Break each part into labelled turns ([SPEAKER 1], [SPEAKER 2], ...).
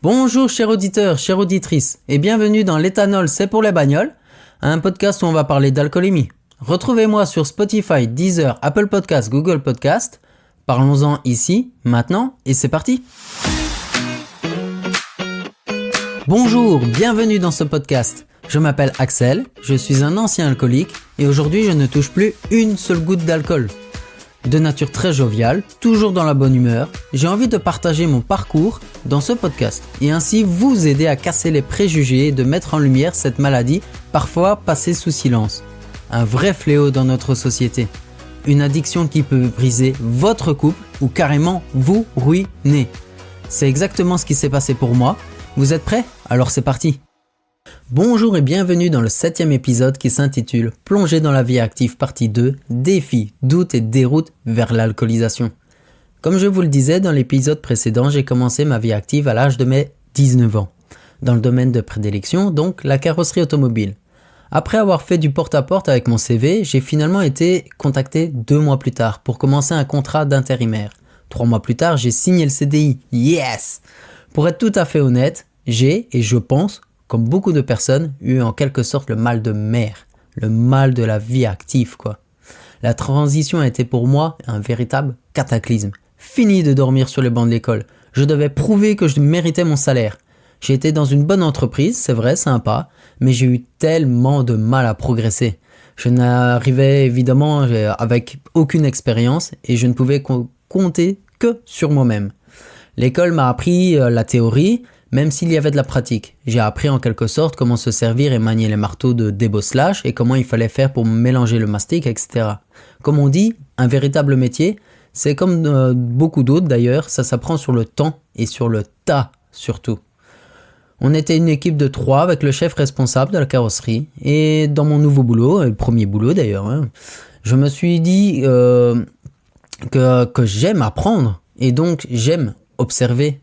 [SPEAKER 1] Bonjour chers auditeurs, chères auditrices, et bienvenue dans l'Éthanol c'est pour les bagnoles, un podcast où on va parler d'alcoolémie. Retrouvez-moi sur Spotify, Deezer, Apple Podcasts, Google Podcasts. Parlons-en ici, maintenant, et c'est parti. Bonjour, bienvenue dans ce podcast. Je m'appelle Axel, je suis un ancien alcoolique, et aujourd'hui je ne touche plus une seule goutte d'alcool. De nature très joviale, toujours dans la bonne humeur, j'ai envie de partager mon parcours dans ce podcast et ainsi vous aider à casser les préjugés et de mettre en lumière cette maladie parfois passée sous silence. Un vrai fléau dans notre société. Une addiction qui peut briser votre couple ou carrément vous ruiner. C'est exactement ce qui s'est passé pour moi. Vous êtes prêts ? Alors c'est parti. Bonjour et bienvenue dans le 7e épisode qui s'intitule « Plonger dans la vie active partie 2, défis, doutes et déroutes vers l'alcoolisation ». Comme je vous le disais dans l'épisode précédent, j'ai commencé ma vie active à l'âge de mes 19 ans, dans le domaine de prédilection, donc la carrosserie automobile. Après avoir fait du porte-à-porte avec mon CV, j'ai finalement été contacté 2 mois plus tard pour commencer un contrat d'intérimaire. 3 mois plus tard, j'ai signé le CDI. Yes! Pour être tout à fait honnête, j'ai, et je pense, comme beaucoup de personnes, eu en quelque sorte le mal de mer, le mal de la vie active quoi. La transition a été pour moi un véritable cataclysme. Fini de dormir sur les bancs de l'école, je devais prouver que je méritais mon salaire. J'ai été dans une bonne entreprise, c'est vrai, sympa, mais j'ai eu tellement de mal à progresser. Je n'arrivais évidemment avec aucune expérience et je ne pouvais compter que sur moi-même. L'école m'a appris la théorie, même s'il y avait de la pratique. J'ai appris en quelque sorte comment se servir et manier les marteaux de débosselage et comment il fallait faire pour mélanger le mastic, etc. Comme on dit, un véritable métier, c'est comme beaucoup d'autres d'ailleurs, ça s'apprend sur le temps et sur le tas surtout. On était une équipe de 3 avec le chef responsable de la carrosserie et dans mon nouveau boulot, le premier boulot d'ailleurs, je me suis dit que j'aime apprendre et donc j'aime observer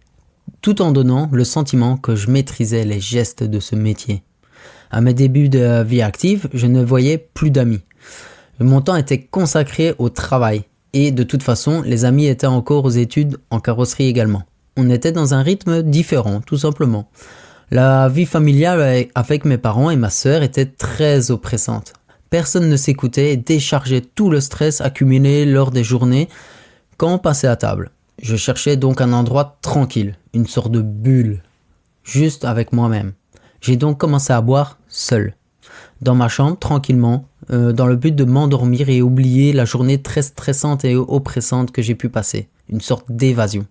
[SPEAKER 1] tout en donnant le sentiment que je maîtrisais les gestes de ce métier. À mes débuts de vie active, je ne voyais plus d'amis. Mon temps était consacré au travail et de toute façon, les amis étaient encore aux études en carrosserie également. On était dans un rythme différent, tout simplement. La vie familiale avec mes parents et ma sœur était très oppressante. Personne ne s'écoutait et déchargeait tout le stress accumulé lors des journées quand on passait à table. Je cherchais donc un endroit tranquille, une sorte de bulle, juste avec moi-même. J'ai donc commencé à boire seul, dans ma chambre, tranquillement, dans le but de m'endormir et oublier la journée très stressante et oppressante que j'ai pu passer, une sorte d'évasion.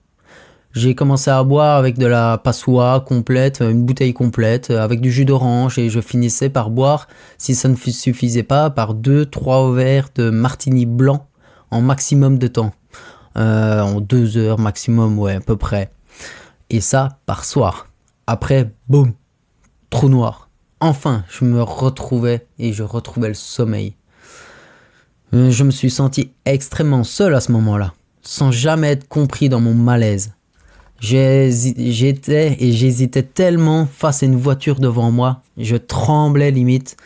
[SPEAKER 1] J'ai commencé à boire avec de la passoire complète, une bouteille complète, avec du jus d'orange et je finissais par boire, si ça ne suffisait pas, par 2-3 verres de martini blanc en maximum de temps. En 2 heures maximum, ouais, à peu près. Et ça, par soir. Après, boum, trou noir. Enfin, je me retrouvais et je retrouvais le sommeil. Je me suis senti extrêmement seul à ce moment-là, sans jamais être compris dans mon malaise. J'hésitais tellement face à une voiture devant moi, je tremblais limite,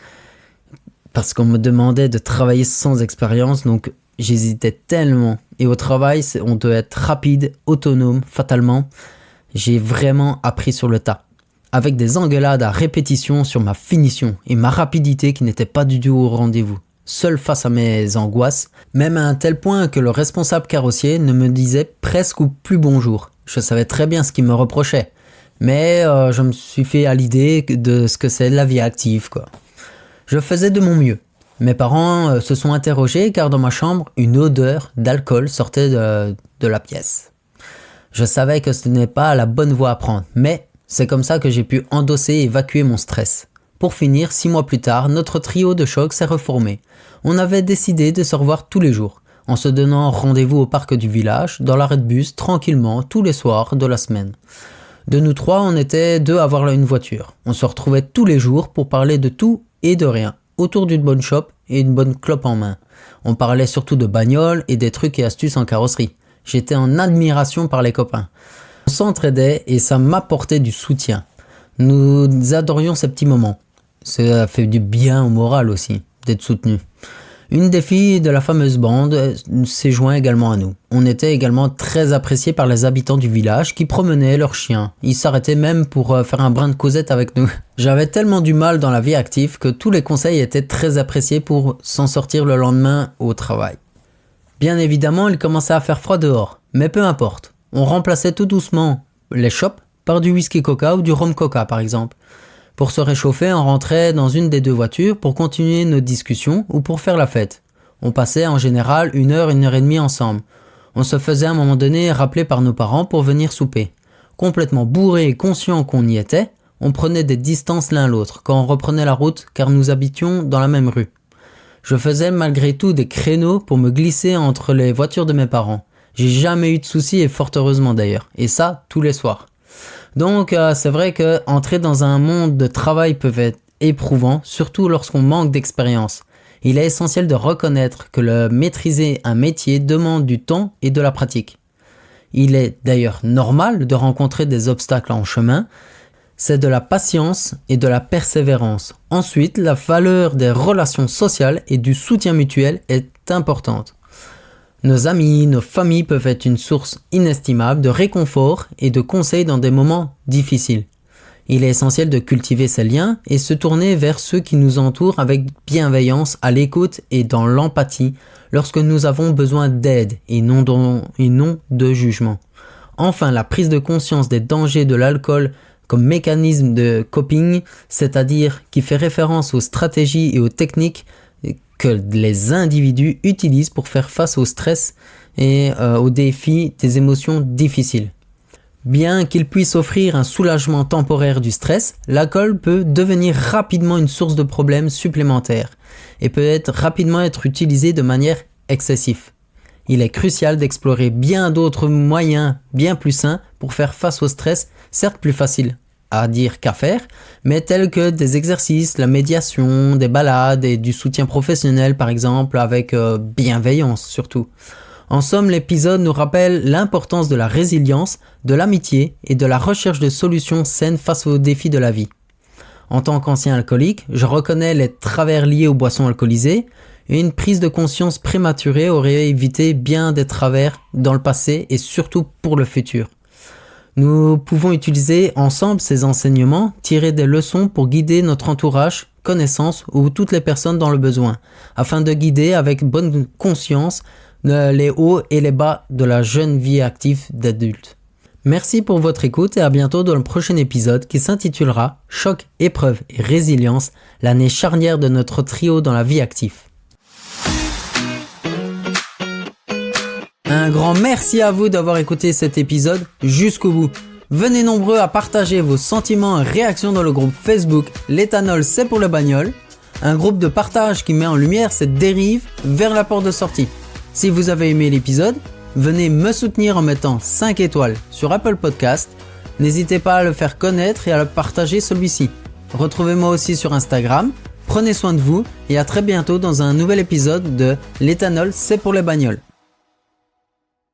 [SPEAKER 1] parce qu'on me demandait de travailler sans expérience, donc j'hésitais tellement. Et au travail, on doit être rapide, autonome, fatalement. J'ai vraiment appris sur le tas. Avec des engueulades à répétition sur ma finition et ma rapidité qui n'était pas du tout au rendez-vous. Seul face à mes angoisses, même à un tel point que le responsable carrossier ne me disait presque ou plus bonjour. Je savais très bien ce qu'il me reprochait. Mais je me suis fait à l'idée de ce que c'est la vie active, quoi. Je faisais de mon mieux. Mes parents se sont interrogés car dans ma chambre, une odeur d'alcool sortait de la pièce. Je savais que ce n'est pas la bonne voie à prendre, mais c'est comme ça que j'ai pu endosser et évacuer mon stress. Pour finir, 6 mois plus tard, notre trio de choc s'est reformé. On avait décidé de se revoir tous les jours, en se donnant rendez-vous au parc du village, dans l'arrêt de bus, tranquillement, tous les soirs de la semaine. De nous 3, on était 2 à avoir une voiture. On se retrouvait tous les jours pour parler de tout et de rien, autour d'une bonne chope et une bonne clope en main. On parlait surtout de bagnoles et des trucs et astuces en carrosserie. J'étais en admiration par les copains. On s'entraidait et ça m'apportait du soutien. Nous adorions ces petits moments. Ça fait du bien au moral aussi, d'être soutenu. Une des filles de la fameuse bande s'est jointe également à nous. On était également très appréciés par les habitants du village qui promenaient leurs chiens. Ils s'arrêtaient même pour faire un brin de causette avec nous. J'avais tellement du mal dans la vie active que tous les conseils étaient très appréciés pour s'en sortir le lendemain au travail. Bien évidemment, il commençait à faire froid dehors, mais peu importe. On remplaçait tout doucement les chopes par du whisky coca ou du rhum coca par exemple. Pour se réchauffer, on rentrait dans une des deux voitures pour continuer nos discussions ou pour faire la fête. On passait en général 1 heure et demie ensemble. On se faisait à un moment donné rappeler par nos parents pour venir souper. Complètement bourrés et conscients qu'on y était, on prenait des distances l'un l'autre quand on reprenait la route car nous habitions dans la même rue. Je faisais malgré tout des créneaux pour me glisser entre les voitures de mes parents. J'ai jamais eu de soucis et fort heureusement d'ailleurs. Et ça, tous les soirs. Donc c'est vrai que entrer dans un monde de travail peut être éprouvant, surtout lorsqu'on manque d'expérience. Il est essentiel de reconnaître que maîtriser un métier demande du temps et de la pratique. Il est d'ailleurs normal de rencontrer des obstacles en chemin. C'est de la patience et de la persévérance. Ensuite, la valeur des relations sociales et du soutien mutuel est importante. Nos amis, nos familles peuvent être une source inestimable de réconfort et de conseils dans des moments difficiles. Il est essentiel de cultiver ces liens et se tourner vers ceux qui nous entourent avec bienveillance, à l'écoute et dans l'empathie lorsque nous avons besoin d'aide et non de jugement. Enfin, la prise de conscience des dangers de l'alcool comme mécanisme de coping, c'est-à-dire qui fait référence aux stratégies et aux techniques que les individus utilisent pour faire face au stress et aux défis des émotions difficiles. Bien qu'il puisse offrir un soulagement temporaire du stress, l'alcool peut devenir rapidement une source de problèmes supplémentaires et peut rapidement être utilisé de manière excessive. Il est crucial d'explorer bien d'autres moyens bien plus sains pour faire face au stress, certes plus facile à dire qu'à faire, mais tels que des exercices, la médiation, des balades et du soutien professionnel par exemple, avec bienveillance surtout. En somme, l'épisode nous rappelle l'importance de la résilience, de l'amitié et de la recherche de solutions saines face aux défis de la vie. En tant qu'ancien alcoolique, je reconnais les travers liés aux boissons alcoolisées et une prise de conscience prématurée aurait évité bien des travers dans le passé et surtout pour le futur. Nous pouvons utiliser ensemble ces enseignements, tirer des leçons pour guider notre entourage, connaissances ou toutes les personnes dans le besoin, afin de guider avec bonne conscience les hauts et les bas de la jeune vie active d'adulte. Merci pour votre écoute et à bientôt dans le prochain épisode qui s'intitulera « Choc, épreuve et résilience, l'année charnière de notre trio dans la vie active ». Un grand merci à vous d'avoir écouté cet épisode jusqu'au bout. Venez nombreux à partager vos sentiments et réactions dans le groupe Facebook L'éthanol c'est pour le bagnole, un groupe de partage qui met en lumière cette dérive vers la porte de sortie. Si vous avez aimé l'épisode, venez me soutenir en mettant 5 étoiles sur Apple Podcast. N'hésitez pas à le faire connaître et à le partager celui-ci. Retrouvez-moi aussi sur Instagram. Prenez soin de vous et à très bientôt dans un nouvel épisode de L'éthanol c'est pour les bagnoles.